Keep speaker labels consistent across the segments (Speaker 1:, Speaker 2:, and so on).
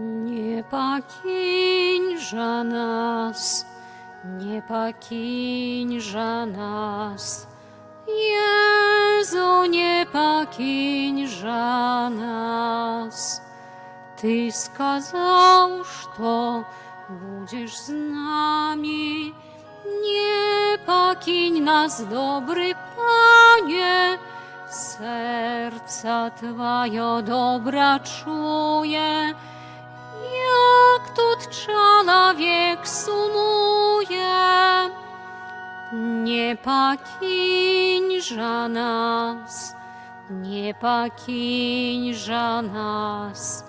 Speaker 1: Nie покинь нас, nie покинь нас, Jezu, nie покинь нас. Ты сказал, что будешь с нами, nie покинь нас, добрый Panie. Serca Twoje dobra czuje, jak тут człowiek sumuje. Nie покинь nas, nie покинь nas,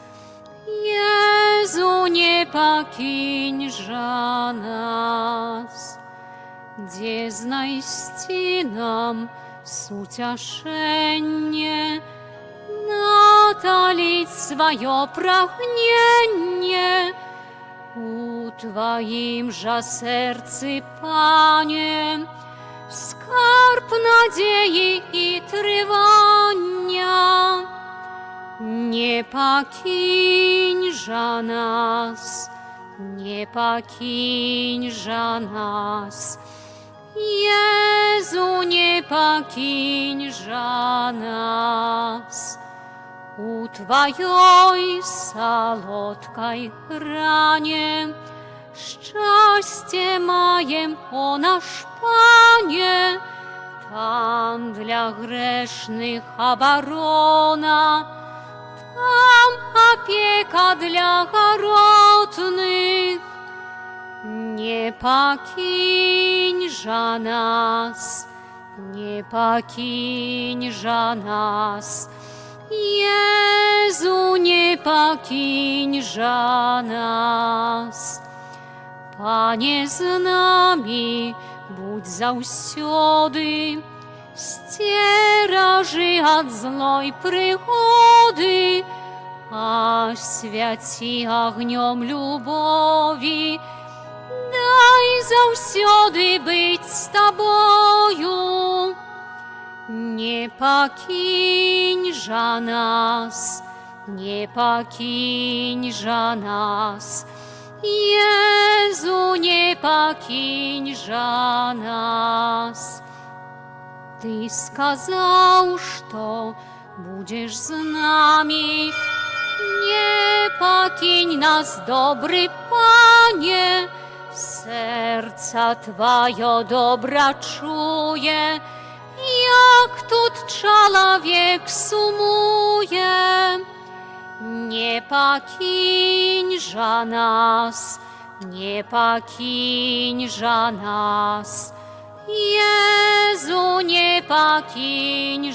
Speaker 1: Jezu, nie покинь nas. Gdzie znajść nam sucieszenie, natalić swoje pragnienie u Twoim że sercy, Panie, skarb nadziei i trwania. Nie покинь nas, nie покинь nas, Jezu, nie покинь nas. U Twojej salotkaj ranie szczęście majem, o nasz Panie. Tam dla grzesznych obrona, tam opieka dla garotnych. Nie покинь nas, nie покинь nas, Jezu, nie покинь nas. Panie z nami, будь заўсёды, сцеражы ад злой прыгоды, освяці огнем любові, дай заўсёды быць з Тобою. Не покинь нас, не покинь нас, Jezu, nie покинь нас. Ты сказал, что будешь с нами, nie покинь нас, добрый Panie. Serca Twoje dobra czuje, jak тут człowiek sumuje. Nie покинь nas, nie покинь nas, Jezu, nie покинь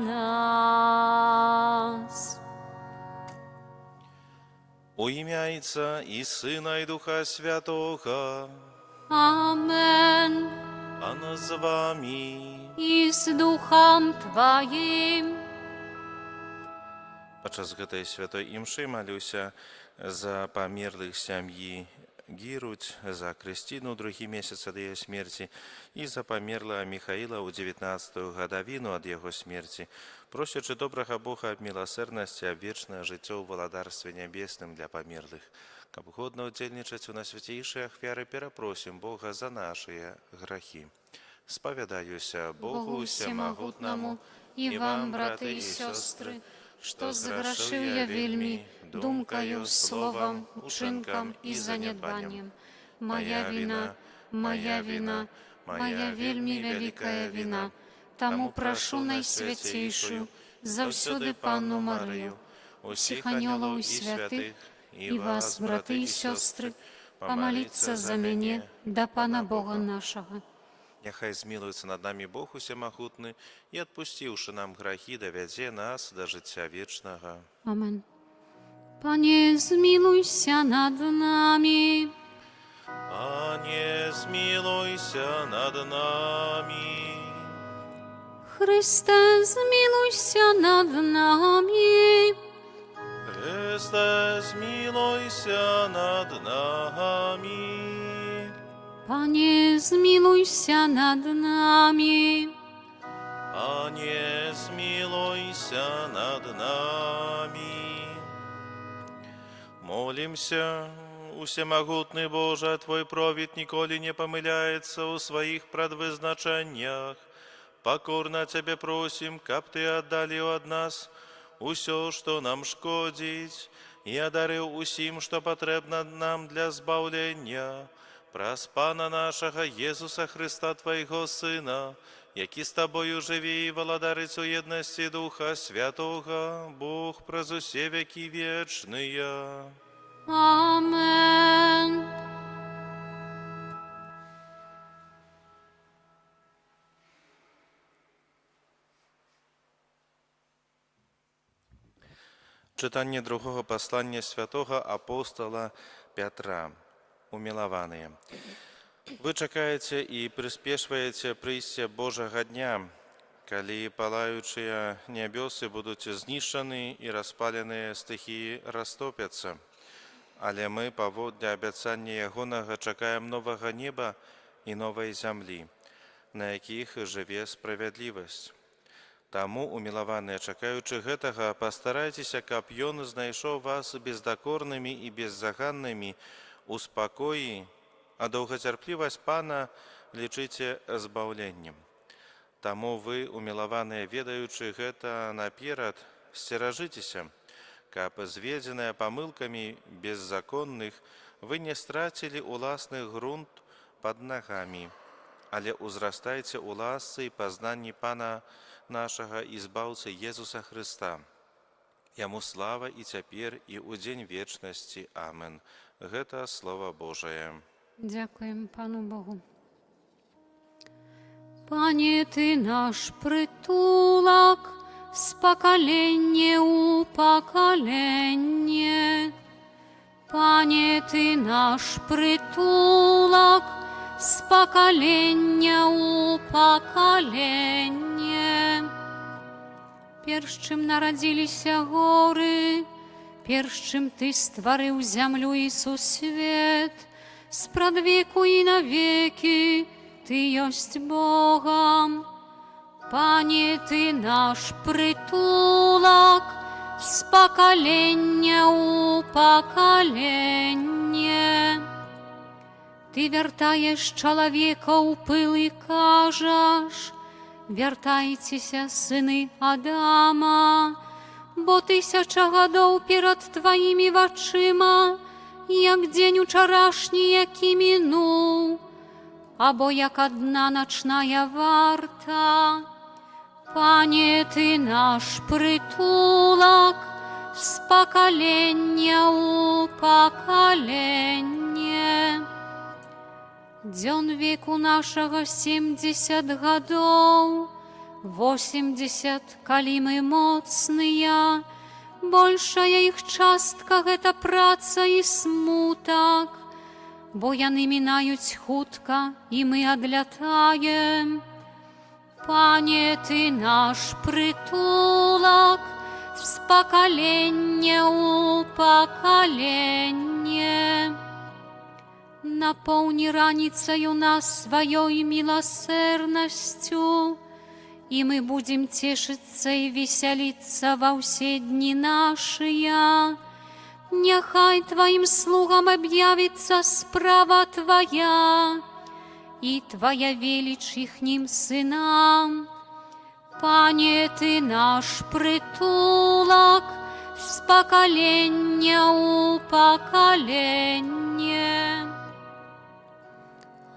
Speaker 1: nas.
Speaker 2: У ім'я Отця і Сина, і Духа Святого.
Speaker 1: Amen.
Speaker 2: Pan z wami.
Speaker 1: I z duchem Twoim.
Speaker 2: Падчас гэтай святой імшы малюся за памерлых сям'і Гіруць, за Крыстіну другі месяц ад яе смерці і за памерлага Міхаіла ў 19-ю гадавіну ад яго смерці, просячы добрага Бога аб міласэрнасці, аб вечнае жыццё ў валадарстве нябесным для памерлых. Каб годна ўдзельнічаць у найсвяцейшай ахвяры, перапросім Бога за нашыя грахі. Спавядаюся Богу Усемагутнаму
Speaker 1: і вам, браты і сёстры, што зграшыў я вельмі думкаю, словам, учынкам і занядбаннем. Моя віна, моя віна, моя вельмі вялікая віна. Таму прашу найсвяцейшую, заўсёды Панну Марыю, усіх анёлаў і святых, і вас, браты і сёстры, памаліцца за мяне да Пана Бога нашага.
Speaker 2: Няхай змілуецца над намі Бог Усемагутны і, адпусціўшы нам грахі, давядзе нас да жыцця вечнага.
Speaker 1: Amen. Panie, zmiłuj się nad nami.
Speaker 2: Panie, zmiłuj się nad nami.
Speaker 1: Chryste, zmiłuj się nad nami.
Speaker 2: Chryste, zmiłuj się nad nami.
Speaker 1: Panie, zmiłuj się nad nami.
Speaker 2: Panie, zmiłuj się nad nami. Молимся, усемогутный Боже, Твой провід ніколи не помиляется у своих предвизначениях. Покорно Тебе просим, каб Ты отдалил от нас усё, что нам шкодить, и одарил усім, что потребно нам для збавлення. Праз Пана нашего Єсуса Христа, Твоего Сына, який з Тобою живе і владарить у єдності Духа Святого, Бог през усе веки вечные.
Speaker 1: Amen.
Speaker 2: Czytanie drugiego послания святого апостола Петра. Умилованные. Вы чекаете и приспешиваете прийстя Божьего дня, коли палаючие небесы будут знищены и распаленные стихии растопятся. Але мы, поводле обіцяння Ягоного, чекаємо нового неба і нової землі, на яких живе справедливість. Тому, умилованные, чекаючи гэтага, постарайтеся, каб Ён знайшов вас бездокорными и беззаганными у спокоі, а довготерпливость Пана лічыце збаўленнем. Тому вы, умилованные, ведаючы гэта наперад, сцеражыцеся, каб зведзеныя памылкамі беззаконных вы не страцілі уласны грунт под ногами, але узрастайце у ласцы і пазнанні Пана нашага і збаўцы Езуса Христа. Яму слава і цяпер, і ў дзень вечнасці. Амен. Гэта Слово Божие.
Speaker 1: Дякуємо Пану Богу. Пане, Ти наш притулок, з покоління у покоління. Пане, Ти наш притулок, з покоління у покоління. Перш чым нарадзіліся горы, перш чым Ты стварыў зямлю і сусвет, спрадвеку і навеки Ты ёсць Богом. Пане, Ты наш притулок, з покоління у покоління. Ты вяртаеш чалавека ў пыл і кажаш: вяртайцеся, сыны Адама, бо 1000 гадоў перад Тваімі вачыма, як дзень учарашні, які мінуў, або як адна начная варта. Пане, Ты наш притулок, з покоління у покоління. Дзён веку нашага 70 гадоў, 80, калі мы моцныя, большая іх частка — гэта праца і смутак, бо яны мінаюць хутка, і мы адлятаем. Пане, Ты наш притулок, з покоління у покоління. Напоўні раніцаю нас сваёй міласэрнасцю, і мы будзем цешыцца і весяліцца ва ўсе дні нашыя. Няхай Тваім слугам аб'явіцца справа Твая, і Твая веліч іхнім сынам. Пане, Ты наш притулок, з покоління у покоління.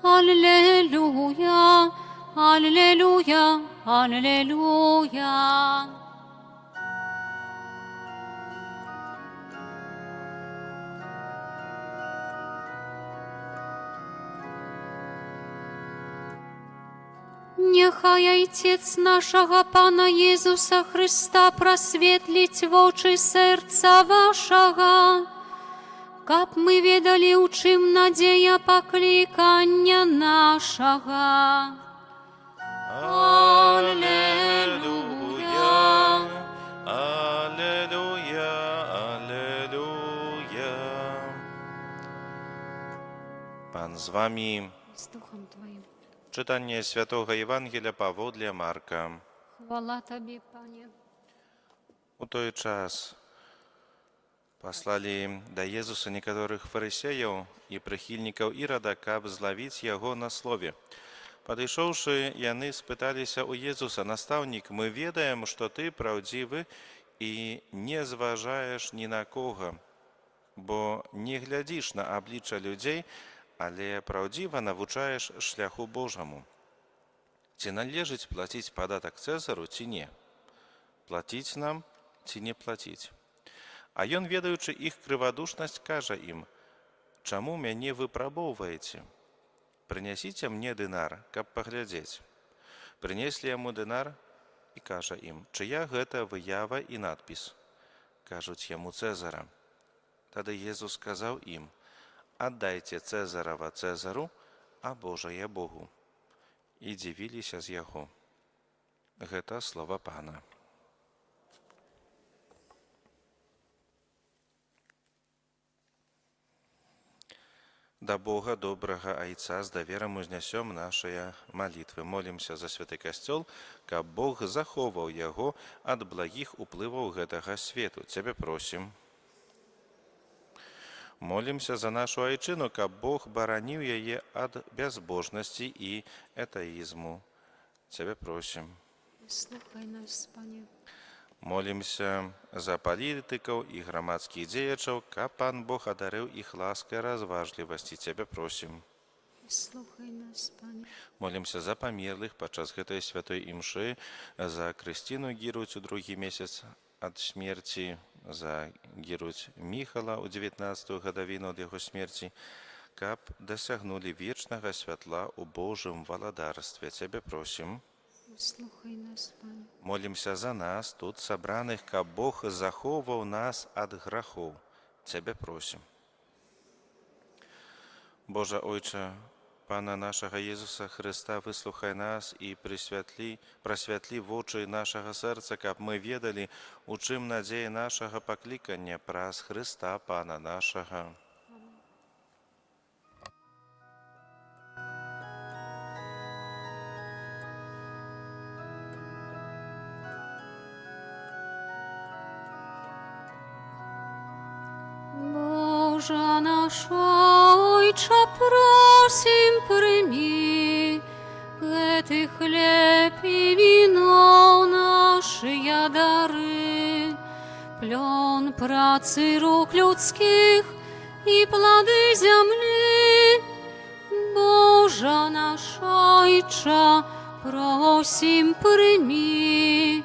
Speaker 1: Аллилуйя, аллилуйя, аллилуйя. Няхай Айцец нашага Пана Езуса Христа прасветліць вочы сэрца вашага, каб мы ведалі, у чым надзея паклікання нашага.
Speaker 2: Аллилуйя, аллилуйя, аллилуйя. Пан з вами.
Speaker 1: З Духом Твоїм.
Speaker 2: Czytanie Świętego Ewangelia pawodle Marka.
Speaker 1: Хвала Тобі, Пане.
Speaker 2: У той час, Паслалі да Езуса некаторых фарысеяў і прыхільнікаў Ірада, каб злавіць яго на слове. Падышоўшы, яны спыталіся ў Езуса: «Настаўнік, мы ведаем, што ты праўдзівы і не зважаеш ні на кога, бо не глядзіш на аблічча людзей, але праўдзіва навучаеш шляху Божаму. Ці належыць плаціць падатак Цэзару, ці не? Плаціць нам, ці не плаціць?» А ён, ведаючы іх крывадушнасць, кажа ім: «Чаму мяне выпрабоўваеце? Прынясіце мне дынар, каб паглядзець». Прынеслі яму дынар і кажа ім: «Чыя гэта выява і надпіс?» Кажуць яму: «Цэзара». Тады Езус сказаў ім: «Аддайце Цэзарава Цэзару, а Божае Богу». І дзівіліся з яго. Гэта слова Пана. Да Бога, добрага Айца, з даверам узнясём нашыя малітвы. Молімся за святы касцёл, каб Бог захоўваў яго ад благіх уплываў гэтага свету. Цябе просім. Молімся за нашу айчыну, каб Бог бараніў яе ад бязбожнасці і этаізму. Цябе просім.
Speaker 1: Слухай нас, Пане.
Speaker 2: Молімся за палітыкаў і грамадскіх дзеячаў, каб Пан Бог адарыў іх ласкай разважлівасці. Цябе просім.
Speaker 1: Слухай нас, Пане.
Speaker 2: Молімся за памерлых падчас гэтай святой імшы, за Крысціну Гіруць у другі месяц ад смерці, за Гіруць Міхала ў 19-ю гадавіну ад яго смерці, каб дасягнулі вечнага святла ў Божым валадарстве. Цябе просім.
Speaker 1: Слухай нас, Пане.
Speaker 2: Молімся за нас, тут сабраных, каб Бог захоўваў нас ад грахоў. Цябе просім. Божа Ойча, Пана нашага Езуса Хрыста, выслухай нас і прасвятлі вочы нашага сэрца, каб мы ведалі, у чым надзея нашага паклікання праз Хрыста, Пана нашага.
Speaker 1: Божа наш Ойча, просім, прыймі гэты хлеб і віно, нашыя дары, плён працы рук людскіх і плады зямлі. Божа наш Ойча, просім, прыймі.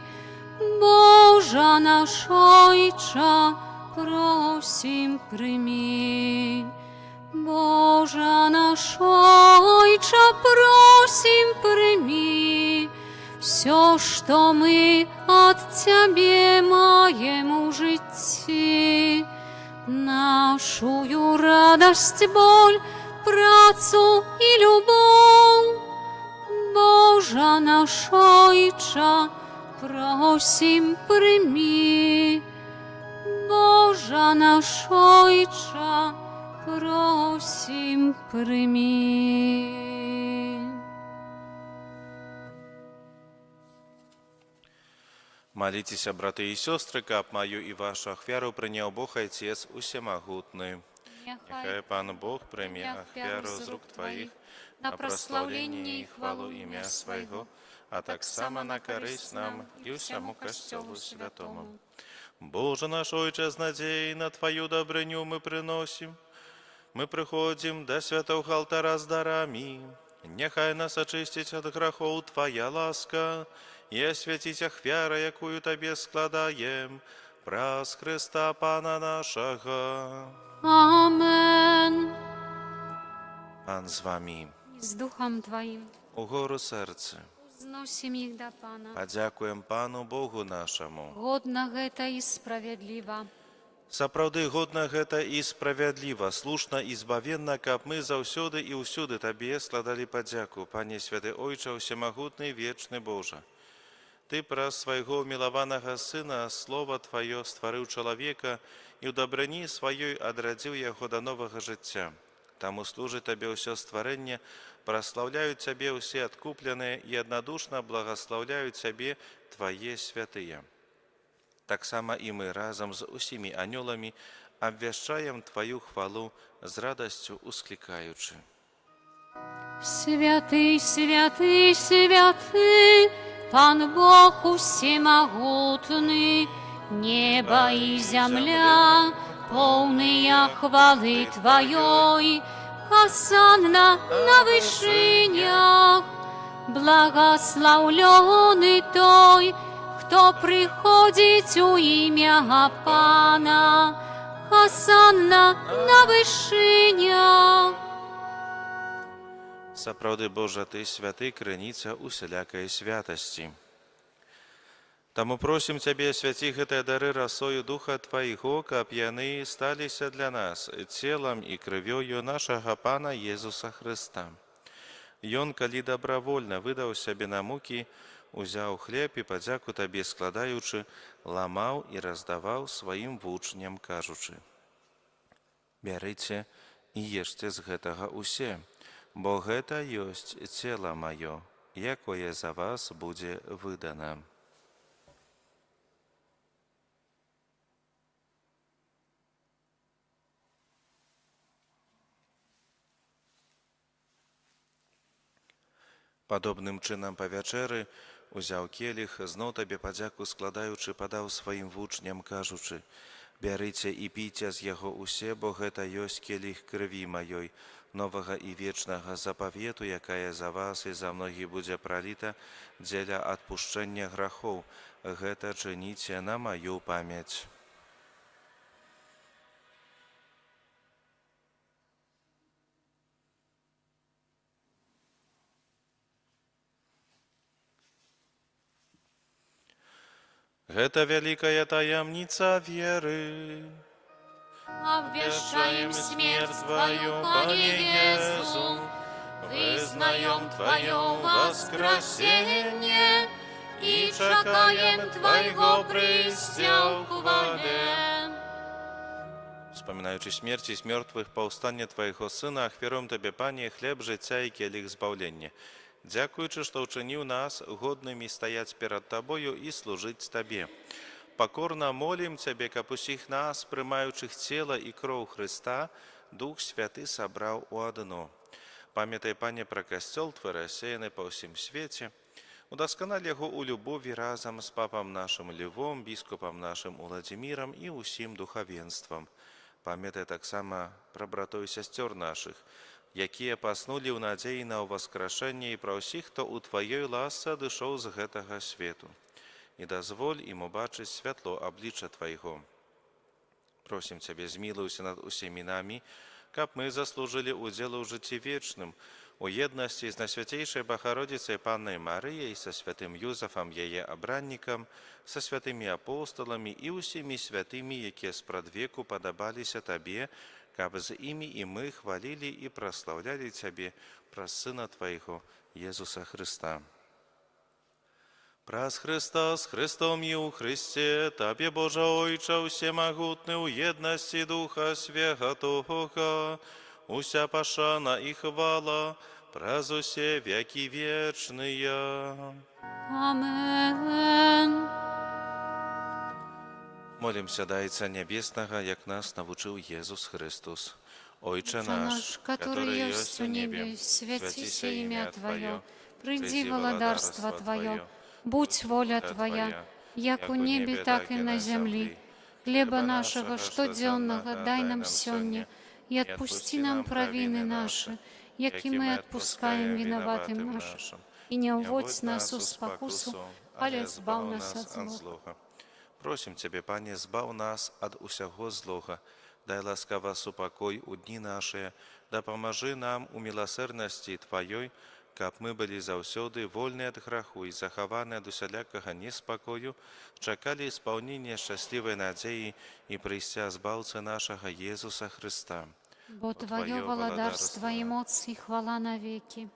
Speaker 1: Божа наш Ойча, просім, прыймі. Божа наш Ойча, просім, прыймі всё, што мы ад Цябе маем у жыцці, нашую радасць, боль, працу і любоў. Божа наш Ойча, просім, прыймі. Божа наш Ойча, просім, прыймі.
Speaker 2: Маліцеся, браты і сёстры, каб маю і вашу ахвяру прыняў Бог Айцец усемагутны. Няхай Пан Бог прыме ахвяру з рук тваіх на праслаўленне і хвалу імя свайго, а таксама на карысць нам і ўсяму касцёлу святому. Боже наш Ойче, з надзеяй на Тваю дабрыню мы прыносім. Мы прыходзім да святого алтара з дарамі. Няхай нас ачысціць ад грахоў Твая ласка і асвяціць ахвяра, якую Табе складаем, праз Хрыста Пана нашага.
Speaker 1: Амен.
Speaker 2: Пан з вамі.
Speaker 1: З духом Твоим.
Speaker 2: Угору сэрцы.
Speaker 1: Зносім іх да Пана.
Speaker 2: Падзякуем Пану Богу нашаму.
Speaker 1: Годна гэта і справядліва.
Speaker 2: Сапраўды годна гэта і справядліва, слушна і збавенна, каб мы заўсёды і ўсюды Табе складалі падзяку, Пане святы Ойча, усемагутны, вечны Божа. Ты праз свайго мілаванага Сына Слова Тваё стварыў чалавека і ў дабрыні сваёй адрадзіў яго да новага жыцця. Таму служыць Табе ўсё стварэнне, праслаўляюць Цябе ўсе адкупленыя і аднадушна благаслаўляюць Цябе Твае святыя. Таксама і мы разам з усімі анёламі обвящаем Твою хвалу з радостью ускликаючи.
Speaker 1: Святый, святый, святый, Пан Бог усемогутный, небо и земля, полные хвалы Твоей, Хосанна на вышинях, благословленный той, кто приходит у имя Пана, Хосанна на вышинях.
Speaker 2: Сапраўды Божа, Ты святы, крыніца усялякай святасці. Таму просім Цябе, свяці гэтыя дары расою Духа Твайго, каб яны сталіся для нас целам і крывёю нашага Пана Езуса Хрыста. Ён, калі добравольна выдаў сябе на мукі, узяў хлеб і падзяку Табе складаючы, ламаў і раздаваў сваім вучням, кажучы: «Бярыце і ешце з гэтага усе, бо гэта ёсць цела маё, якое за вас будзе выдана». Падобным чынам па вячэры узяў келіх, зноў Табе падзяку складаючы, падаў сваім вучням, кажучы: «Бярыце і піце з яго усе, бо гэта ёсць келіх крыві маёй, новага і вечнага запавету, якая за вас і за многіх будзе праліта дзеля адпушчэння грахоў. Гэта чыніце на маю памяць». Гэта вялікая таямніца веры.
Speaker 1: Обвящаем смерть Твою, Пане Иисус, вызнаем Твое воскресение и чекаем Твоего прыйсця в хвале.
Speaker 2: Вспоминаючи смерти из мертвых, повстання Твоего Сына, ахвяруем Тебе, Пане, хлеб життя і келих збавлення. Дякуючи, що учинив нас годними стоять перед Тобою і служить Тебе. Покорно молим Тебе, каб усіх нас, приймаючих тіло і кров Христа, Дух Святий собрав у одно. Пам'ятай, Пане, про костел Твой, рассеянный по всім світі. Удоскональ його у любові разом з папом нашим Львом, біскупом нашим Владимиром і усім духовенством. Пам'ятай так само про братов і сестер наших, якія паснулі ў надзеі на ўваскрашэнне, і пра ўсіх, хто ў Тваёй ласцы адышоў з гэтага свету. І дазволь ім убачыць святло аблічча Твайго. Просім Цябе, змілуйся над усімі намі, каб мы заслужылі удзел у жыцці вечным, у еднасці з Найсвяцейшай Богородицей Паннай Марыяй, са святым Юзафам, яе абраннікам, са святымі апостоламі і усімі святымі, якія спрадвеку падабаліся Табе, каб з імі і мы хвалілі і праслаўлялі Цябе праз Сына Твайго, Езуса Христа. Праз Христа, з Христом і у Христе, Табе, Божа Ойча, усемагутны, у еднасці Духа Святого, уся пашана і хвала, праз усе векі вечныя.
Speaker 1: Амен.
Speaker 2: Молимся да Отца Небесного, як нас навучил Иисус Христос. Отче наш,
Speaker 1: который есть в небе, святися имя Твое, приди володарство Твое, будь воля Твоя, як у небе, так и на земле. Хлеба нашего штоденного дай нам сегодня, и отпусти нам провины наши, яки мы отпускаем виноватым нашим. И не уводь нас в спокусу, але збав нас от злого.
Speaker 2: Просим Тебе, Пане, збав нас ад усяго злога, дай ласкава супокой у дні наші, дапоможи нам у милосердности Твоей, каб мы были заўсёды вольны ад граху і захаваны ад усялякага неспакою, чакалі исполнения счастливой надзеі і прыйсця збаўцы нашага Езуса Христа.
Speaker 1: Бо Твое владарство и моц и хвала навеки.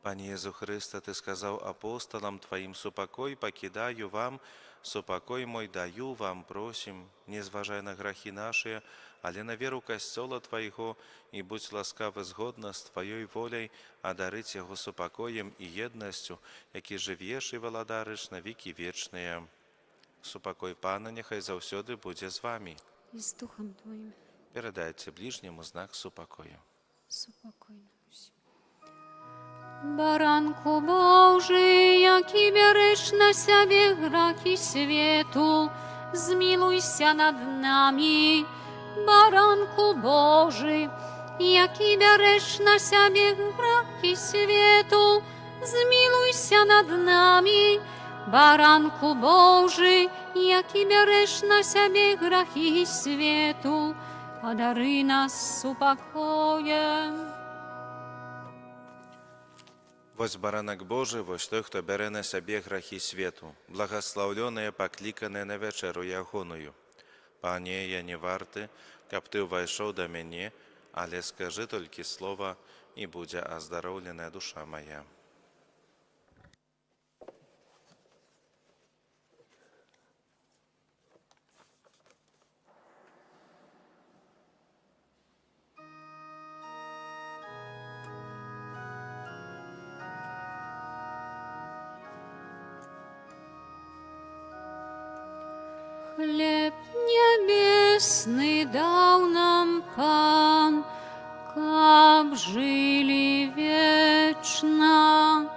Speaker 2: Пане Езу Христа, Ты сказал апостолам Твоим: «Супокой покидаю вам, супокой мой даю вам, просим, не зважай на грахи наши, але на веру Костела Твоего, и будь ласкавы згодна з Твоей волей, одарить Его супокоем и едностью, які живеш и владариш на веки вечные. Супокой Пана нехай заўсёды будзе з вами».
Speaker 1: и с Духом Твоим.
Speaker 2: Передайте ближнему знак супокою.
Speaker 1: Спокойно. Baranku Boży, jaki bierzesz na siebie grzechy światu, zmiłuj się nad nami. Baranku Boży, jaki bierzesz na siebie grzechy światu, zmiłuj się nad nami. Baranku Boży, jaki bierzesz na siebie grzechy światu, одари нас спокоем.
Speaker 2: Вось баранак Божий, вось той, хто бере на себе грахи свету, благословленные, покликаные на вечеру ягоную. Пане, я не варты, каб ты увайшов до мене, але скажи тільки слово, і буде оздоровлена душа моя.
Speaker 1: Хлеб небесный дал нам Пан, каб жили вечно.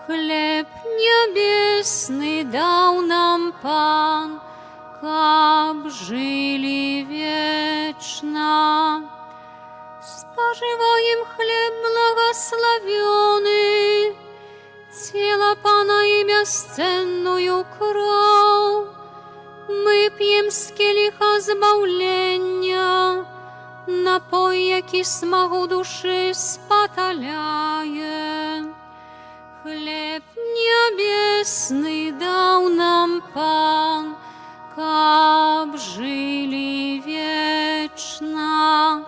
Speaker 1: Хлеб небесный дал нам Пан, каб жили вечно. Споживаем хлеб благословенный, тело Пана и бесценную кровь. Мы п'єм з келиха збавлення, напой, який смагу душі спаталяє. Хлеб небесный дал нам Пан, каб жили вечно.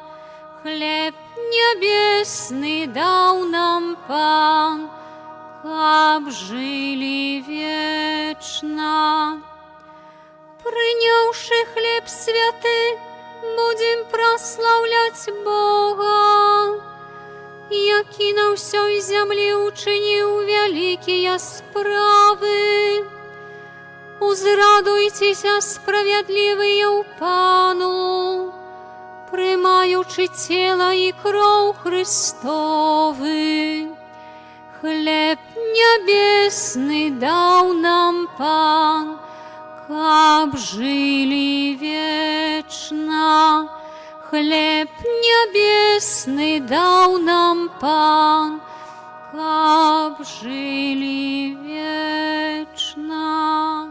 Speaker 1: Хлеб небесный дал нам Пан, каб жили вечно. Прийнявши хліб святий, будем прославлять Бога, який на всій землі учинив великі справи. Узрадуйтеся, справедливі у Пану, приймаючи тіло і кров Христови. Хліб небесний дав нам Пан, каб жили вечно. Хлеб небесный дал нам Пан, каб жили вечно.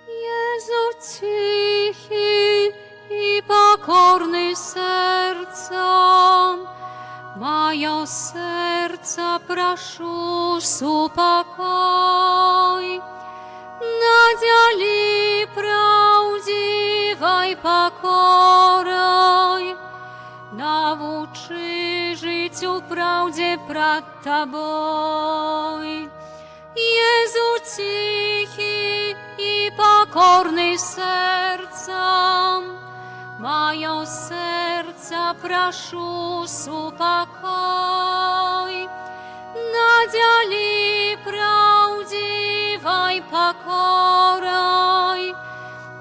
Speaker 1: Езу тихий и покорный сердцем, мое сердце прошу супокой. Надели правдивой покорой, научи жить у правде пред Тобой. Езу тихий и покорный сердцем, мое сердце прошу супокой. Надели правдивой покорой,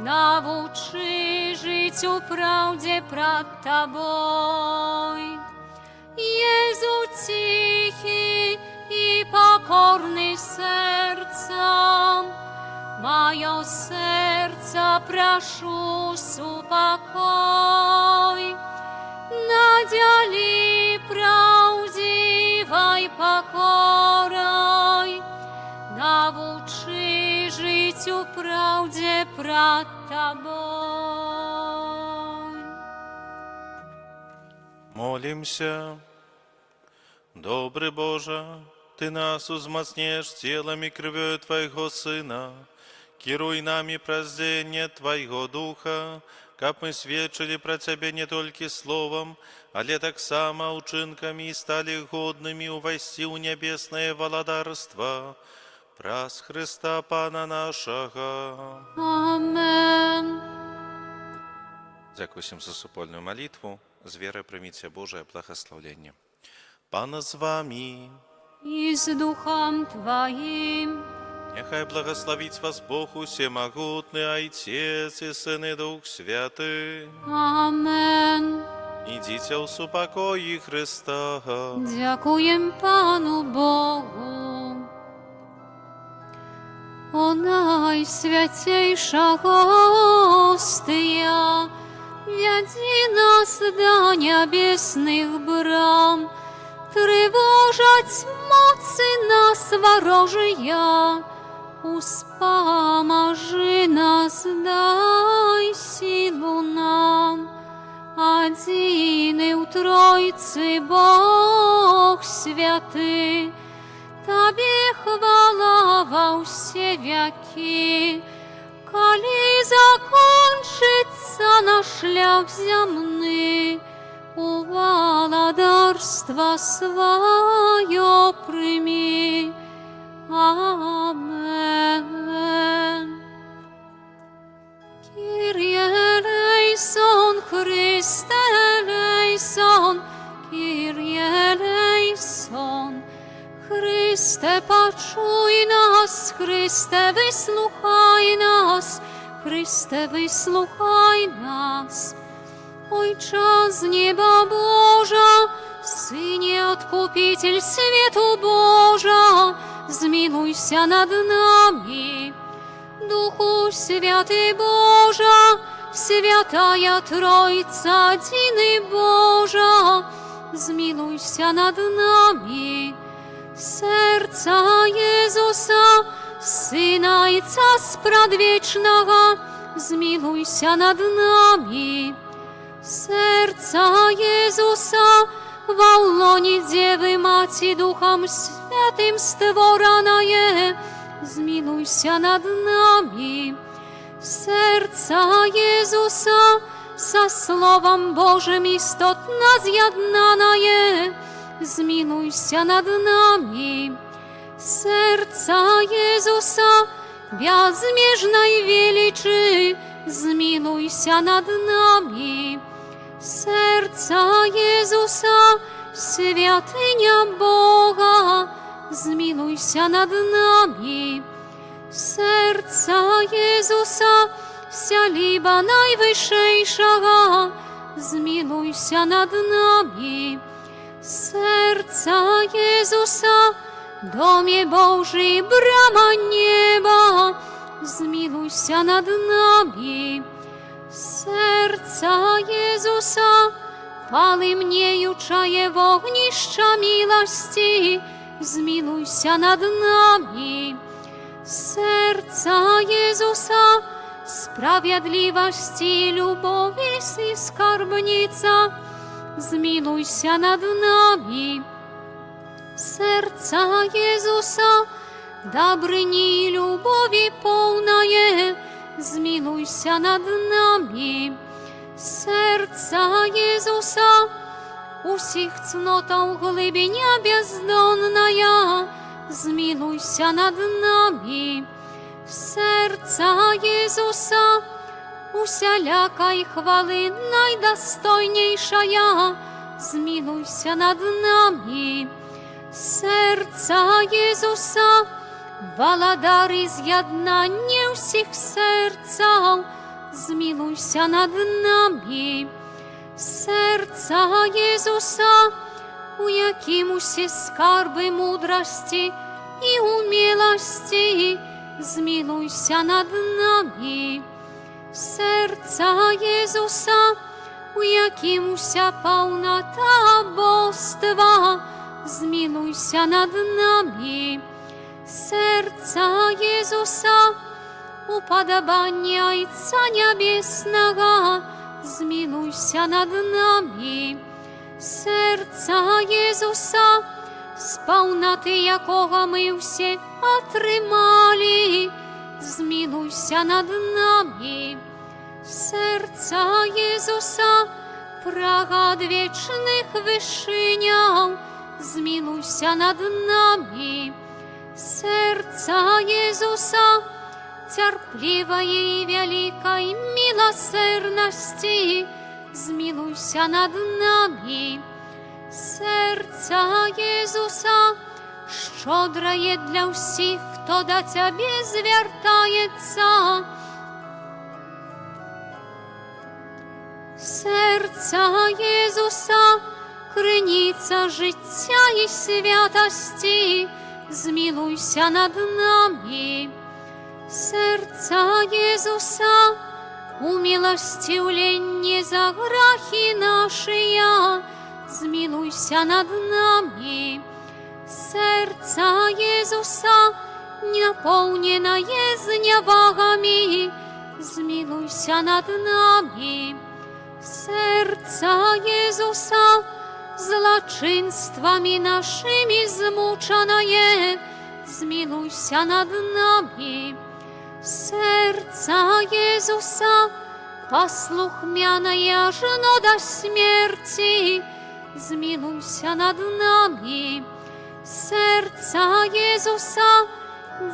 Speaker 1: научи жить у правде пред Тобой. Езу тихий и покорный сердцем, мое сердце прошу супокой. Надели правдивой покорой, научи жить у правде пред Тобой.
Speaker 2: Молимся. Добрый Боже, Ты нас узмацнешь телом и кровью Твоего Сына, керуй нами прозрение Твоего Духа, как мы свідчили про Тебе не только словом, але так само учинками и стали годными увойти у небесное владарство. Праз Христа Пана нашего.
Speaker 1: Амен.
Speaker 2: Дякуємо за супольну молитву. З вірою прийміть Божє благословення. Пан з вами.
Speaker 1: И с Духом Твоим,
Speaker 2: Нехай благословить вас Бог усемогутный, Отец и Сын и Дух Святый.
Speaker 1: Amen.
Speaker 2: Idźcie u supokoi Chrysta.
Speaker 1: Дякуєм Пану Богу. О найсвятейша гостия, веди нас до небесных брам, тревожать моцы нас ворожия, успоможи нас, дай силу нам. Один и у Тройцы Бог святый, Тебе хвала во все веки. Коли закончится наш шлях земный, у володарства свое прими. Амен. Kyrie eleison, Chryste eleison, Kyrie eleison. Chryste, почуй нас, Chryste, wysłuchaj nas, Chryste, wysłuchaj nas. Ojcze z nieba Boża, Synie Odkupiciel światu Boża, zmiłuj się nad nami. Duchu Święty Boża, Świętая Trójca, Jedyny Boża, zmiłuj się nad nami. Serca Jezusa, Syna Ojca Spradwiecznego, zmiłuj się nad nami. Serca Jezusa, w łonie Dziewy Maci Duchem Świętym stworzone, zmiłuj się nad nami. Serca Jezusa, со Словом Божьим istotna zjednane, zmiłuj się nad nami. Serca Jezusa, безмежной величи, zmiłuj się nad nami. Serca Jezusa, świętynia Boga, zmiłuj się nad nami. Serca Jezusa, siedziba Najwyższego, zmiłuj się nad nami. Serca Jezusa, domie Boży, brama nieba, zmiłuj się nad nami. Serca Jezusa, pali mnieючае wogniszcza miłości, zmiłuj się nad nami. Serca Jezusa, sprawiedliwości, lubowi i skarbnica, zmiłuj się nad nami. Serca Jezusa, dobryni i lubowi pełnaje, zmiłuj się nad nami. Serca Jezusa, усіх цнотаў глыбіня бездонная, zmiłuj się nad nami. Serca Jezusa, усялякай chwały najdostojniejsza, zmiłuj się nad nami. Serca Jezusa, waladary zjednanie усіх sercał, zmiłuj się nad nami. Serca Jezusa, u jakiemuś skarby mądrości i umiejętności, zmiłuj się nad nami. Serca Jezusa, u jakiemuś pełnota bóstwa, zmiłuj się nad nami. Serca Jezusa, upodobania Ojca Niebiesnego, zmiłuj się nad nami. Serca Jezusa, z pełnoty jakogo my всі otrzymali, zmiłuj się nad nami. Serca Jezusa, praga wiecznych wyżyniał, zmiłuj się nad nami. Serca Jezusa, cierpliwej i wielkiej miłosierności, zmiłuj się nad nami. Serca Jezusa, szczodre dla wszystkich хто да цябе звяртаецца. Серця Єзуса, криниця життя і святості, змилуйся над нами. Серця Єзуса, умилостивленні за грахи наші, змилуйся над нами. Серця Єзуса, наповнене зневагами, змилуйся над нами. Серця Єзуса, злочинствами нашими змучене, змилуйся над нами. Серця Єзуса, послухмяное жено до смерти, змилуйся над нами. Серця Єзуса,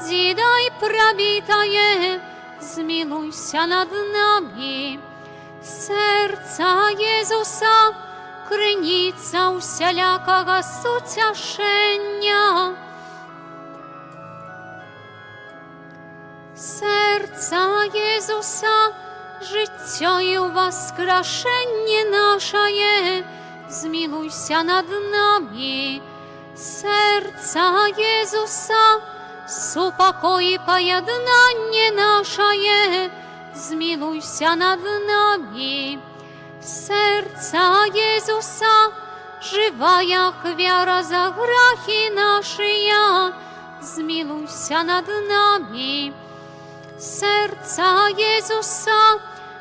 Speaker 1: дідой пробитое, змилуйся над нами. Серця Єзуса, криниця усялякого сутяшення. Серця Єзуса, життя і воскрешення наше, змилуйся над нами. Серця Єзуса, супокой і поєднання наше, змилуйся над нами. Серця Єзуса, живая хвяра за грахи наші, змилуйся над нами. Серця Єзуса,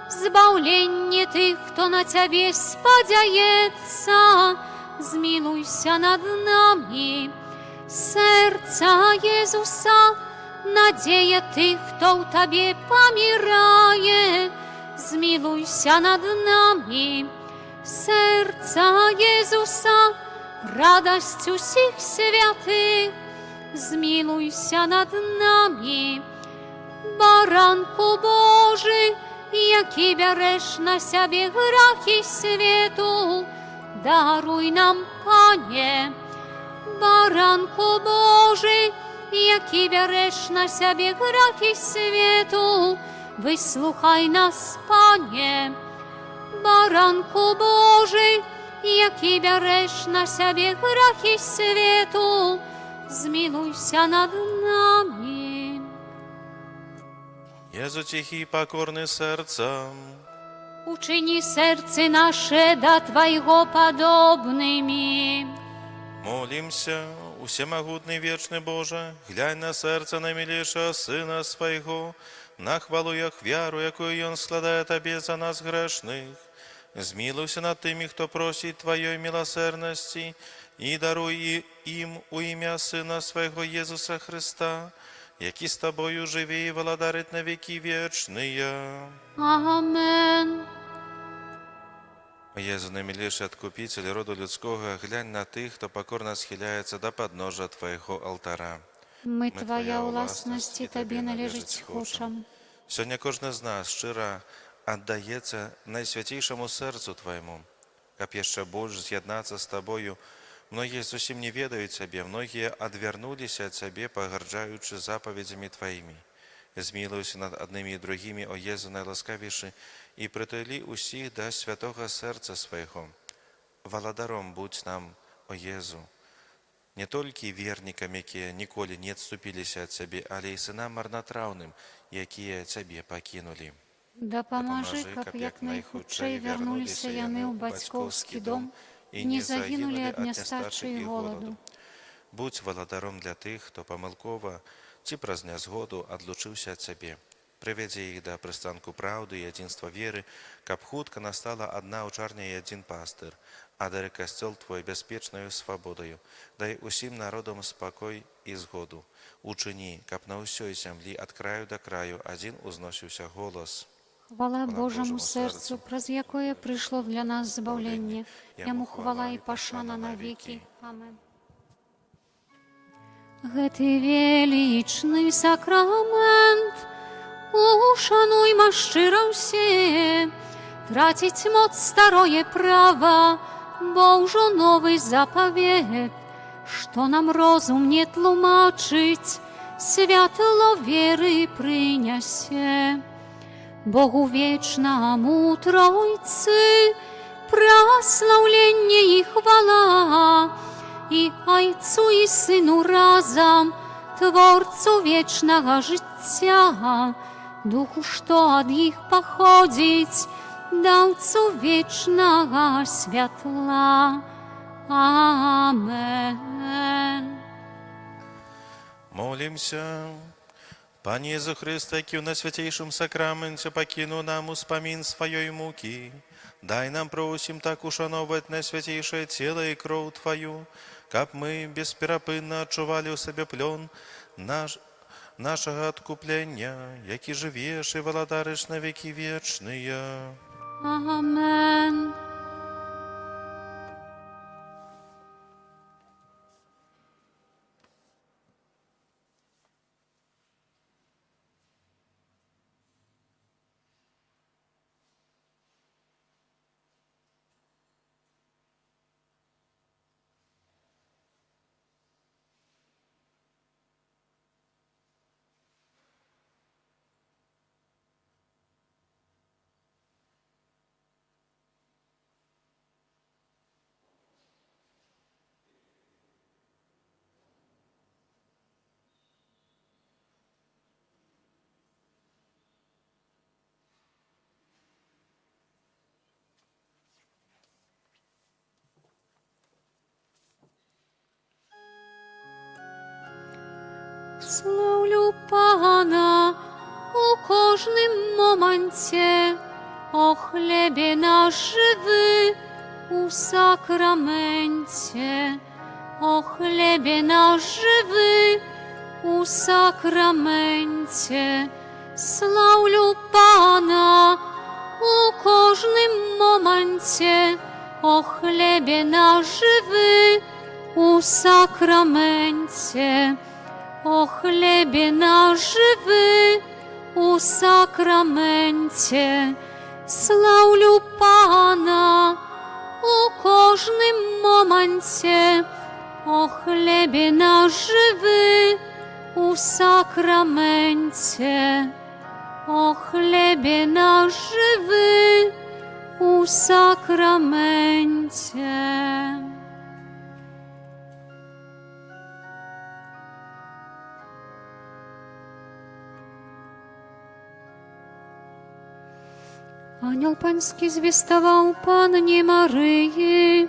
Speaker 1: збавлення тих, хто на Тебе сподяється, змилуйся над нами. Серця Єзуса, надія тих, хто в Тобі помирає, змилуйся над нами. Серця Єзуса, радость усіх святих, змилуйся над нами. Баранку Божий, який береш на себе грахи світу, даруй нам, Пане. Баранку Божий, який береш на себе грахи світу, вислухай нас, Пане. Баранку Божий, який береш на себе грахи світу, змилуйся над нами.
Speaker 2: Єзу тихий, покорний серцем,
Speaker 1: Учини сердце наше до Твоего подобными.
Speaker 2: молимся, усемогутний вечный Боже, глянь на серце наимилейшего Сына Своего, на хвалу и вяру, якую Он складає Тебе за нас грешных. Змилуйся над тими, кто просит Твоей милосердности, и даруй им у ім'я Сына Своего Єзуса Христа, який з Тобою живе і владарить на веки вечные.
Speaker 1: Амен.
Speaker 2: Єзу, наимилейший Откупитель роду людського, глянь на тих, хто покорно схиляється до подножия Твоего алтара.
Speaker 1: Ми Твоя власність і Тобі належить хочем.
Speaker 2: Сьогодні кожен з нас щиро віддається найсвятейшому серцю Твоєму, як ще більше з'єднатися з Тобою. Многие зовсім не ведают Тебе, многие отвернулись от Тебе, погорджаючи заповедями Твоими. Змилуйся над одними и другими, о Єзу найласкавіший, і притулі усіх до святого серця Своего. Владаром будь нам, о Єзу, не тільки вірникам, які ніколи не відступилися від Тебе, але й синам марнотравним, які Тебе покинули.
Speaker 1: Допоможи, каб як найхутчей вернулися яны ў бацькоўскі дом і не загинули ад нястачы і голаду.
Speaker 2: Будь владаром для тих, хто помилково ці праз нязгоду адлучыўся ад Цябе. Прывядзе іх да прыстанку праўды і адзінства веры, каб хутка настала адна ўчарня і адзін пастыр, а дары касцёл Твой бяспечнаю свабодаю. Дай усім народам спакой і згоду. Учыні, каб на ўсёй зямлі ад краю да краю адзін узносіўся голас.
Speaker 1: Хвала Божому серцю, праз якое прийшло для нас збавлення. Яму хвала і пашана на віки. Амен. Гэты величный сакрамент ушануйма шчыра ўсе, траціць моц старое права, бо ўжо новы запавет, што нам розум не тлумачыць, святло веры принесе. Богу вечному Тройцы прославление и хвала, и Отцу и Сыну разом, Творцу вечного життя, Духу, что от них походить, Даўцу вечного святла. Амен.
Speaker 2: Молимся. Пане Иисус Христе, який на святейшем сакраменте покинул нам успомин своей муки, дай нам, просим, так ушановать на святейшее тело и кровь Твою, как мы бесперепынно отчували у себе плен нашего откупления, який живешь и владаришь на веки вечные.
Speaker 1: Амен. Славлю Пана у кожним моменті, о хлібі наш живи у сакраменті, о хлібі наш живи у сакраменті. Славлю Пана у кожним моменті, о хлібі наш живи у сакраменті. О хлібі наш живи у сакраменті, славлю Пана у кожним моменті, о хлібі наш живи у сакраменті, о хлібі наш живи у сакраменті. Ангел Панський звістував Панні Марії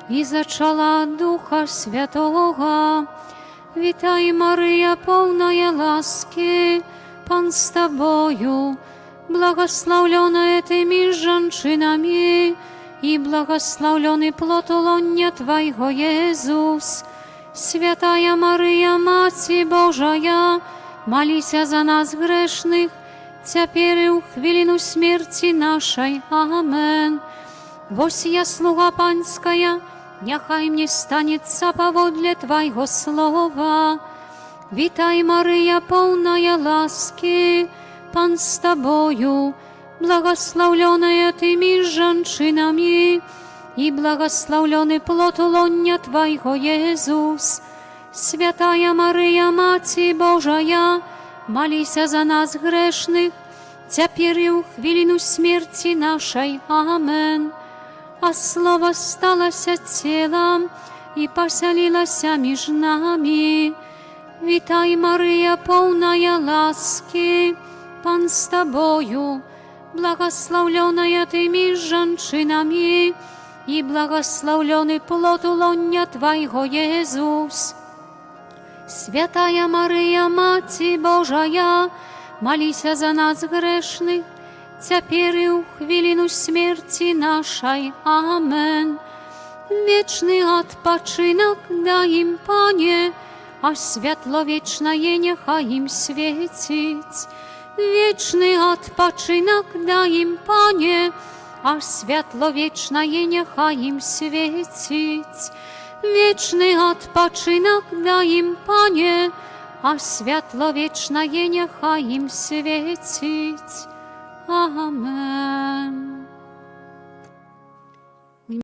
Speaker 1: і зачала Духа Святого. Вітай, Марія, повная ласки, Пан з тобою, благословленная ты меж женщинами, и благословленный плод лона Твоего, Иисус. Святая Мария, Матерь Божия, молися за нас грешных, теперь и у хвилину смерти нашей. Амен. Вось я, слуга Панская, нехай мне станется поводле Твоего слова. Витай, Мария, полная ласки, Пан с Тобою, благословленная Ты меж женщинами, и благословленный плод лона Твоего, Иисус. Святая Мария, Матерь Божия, молися за нас грешных, теперь и у хвилину смерти нашей. Амен. А Слово сталося телом и поселилося меж нами. Витай, Мария, полная ласки, Пан с Тобою, благословленная Ты меж женщинами, и благословленный плод лона Твоего, Иисус. Святая Мария, Матерь Божия, молися за нас грешных, теперь и у хвилину смерти нашей. Амен. Вечный odpoczynek дай им, Пане, а святло вечное нехай им светить. Вечный odpoczynek дай им, Пане, а святло вечное нехай им светить. Вечный odpoczynek дай им, Пане, а святло вечное нехай им светить. Amen.